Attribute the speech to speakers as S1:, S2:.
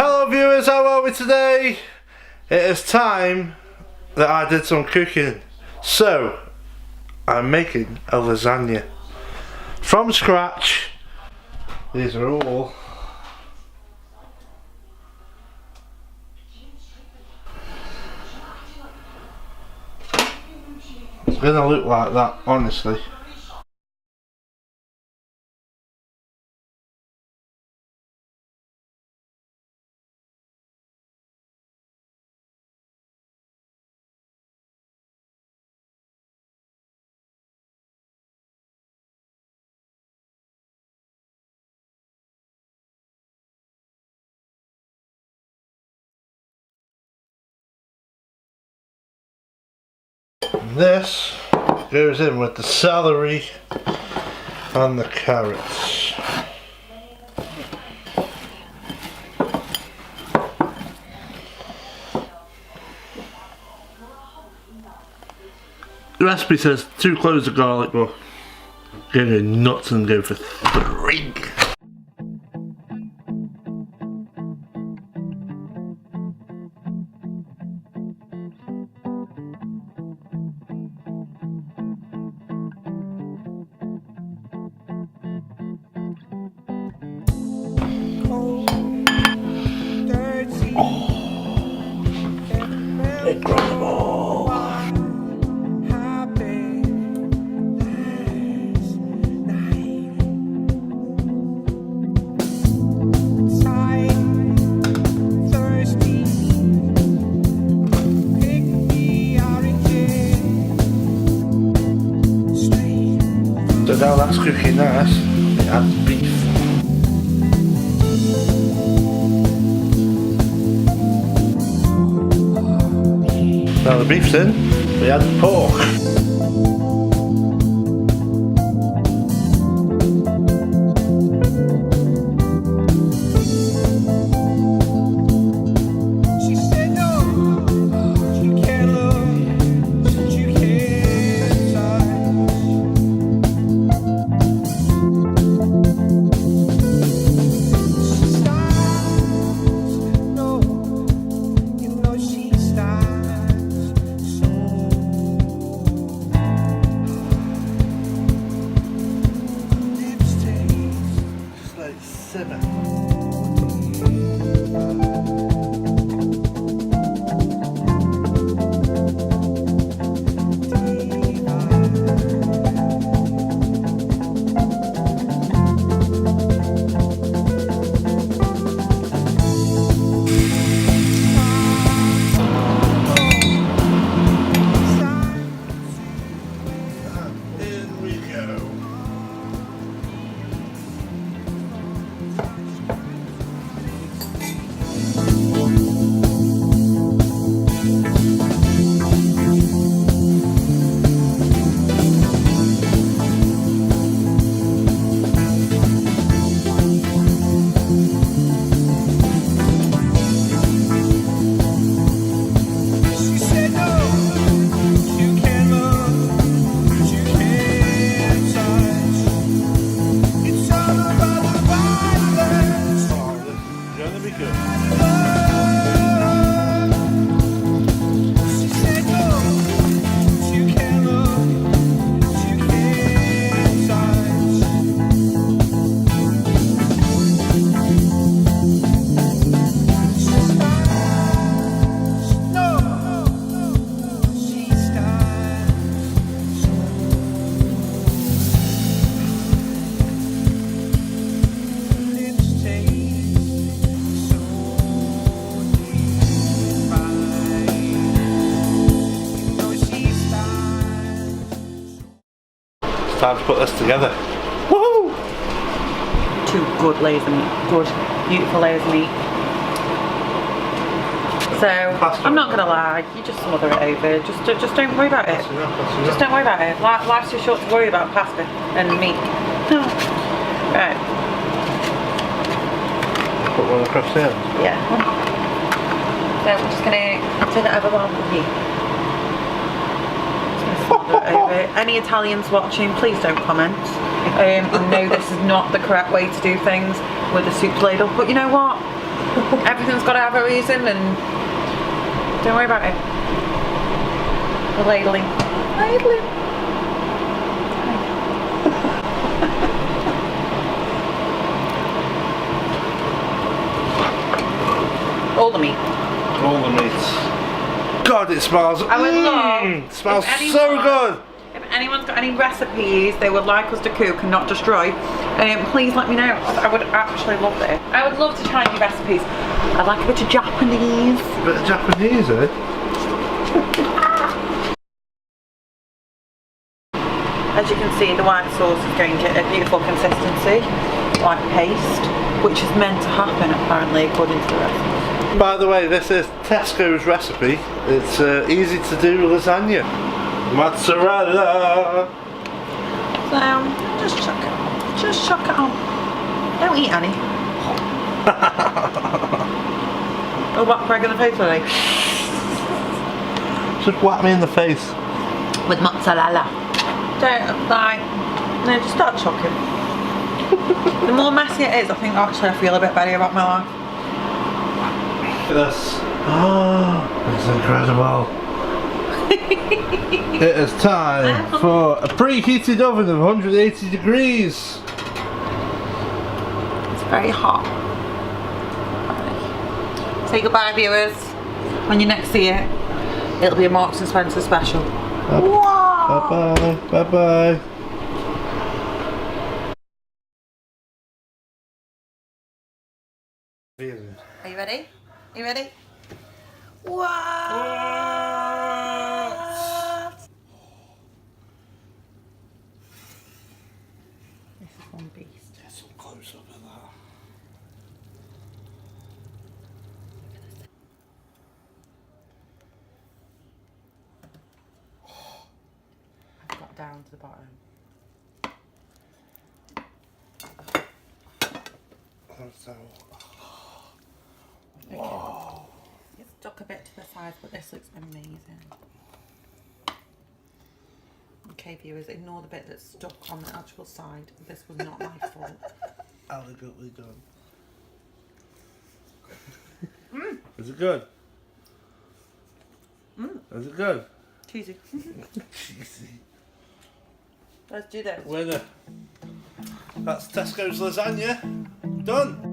S1: Hello viewers, how are we today? It is time that I did some cooking. So, I'm making a lasagna. From scratch. These are all it's gonna look like that, honestly. This goes in with the celery and the carrots. The recipe says 2 cloves of garlic, but I'm going to go nuts and go for 3. Incredible. So now that's cooking nice, it adds beef. Now the beef's in, we add the pork. Time to put this together. Woohoo!
S2: 2 good layers of meat. Good, beautiful layers of meat. So, I'm not gonna lie, you just smother it over. Just don't worry about it. Just don't worry about it. Life's too short to worry about pasta and meat. Right.
S1: Put one across there.
S2: Yeah. So we're just gonna turn it over while we heat. Over. Any Italians watching, please don't comment. I know this is not the correct way to do things with a soup ladle, but you know what? Everything's got to have a reason, and don't worry about it. The ladling. Ladling. All the meat.
S1: All the meat. God, it smells.
S2: I would love.
S1: It smells so good.
S2: If anyone's got any recipes they would like us to cook and not destroy, please let me know. I would actually love it. I would love to try new recipes. I'd like a bit of Japanese.
S1: A bit of Japanese, eh?
S2: As you can see, the white sauce is going to get a beautiful consistency, like paste, which is meant to happen apparently according to the recipe.
S1: By the way, this is Tesco's recipe. It's easy to do lasagna. Mozzarella.
S2: So just chuck it. Just chuck it on. Don't eat any. Oh, what Greg in the face today?
S1: Just whack me in the face.
S2: With mozzarella. Don't like. No, just start chucking. The more messy it is, I think actually I feel a bit better about my life.
S1: Look at this. Oh, it's incredible. It is time for a preheated oven of 180 degrees.
S2: It's very hot. Say goodbye, viewers. When you next see it, it'll be a Marks and Spencer special.
S1: Bye bye. Bye bye.
S2: Are you ready? Are you ready? What? This is one beast.
S1: Get some close up of that.
S2: I've got down to the bottom.
S1: So,
S2: Whoa. It's stuck a bit to the side, but this looks amazing. Okay, viewers, ignore the bit that's stuck on the actual side. This was not my fault.
S1: Elegantly done. Is it good? Is it good?
S2: Cheesy.
S1: Cheesy.
S2: Let's do this.
S1: Winner. That's Tesco's lasagna. Done.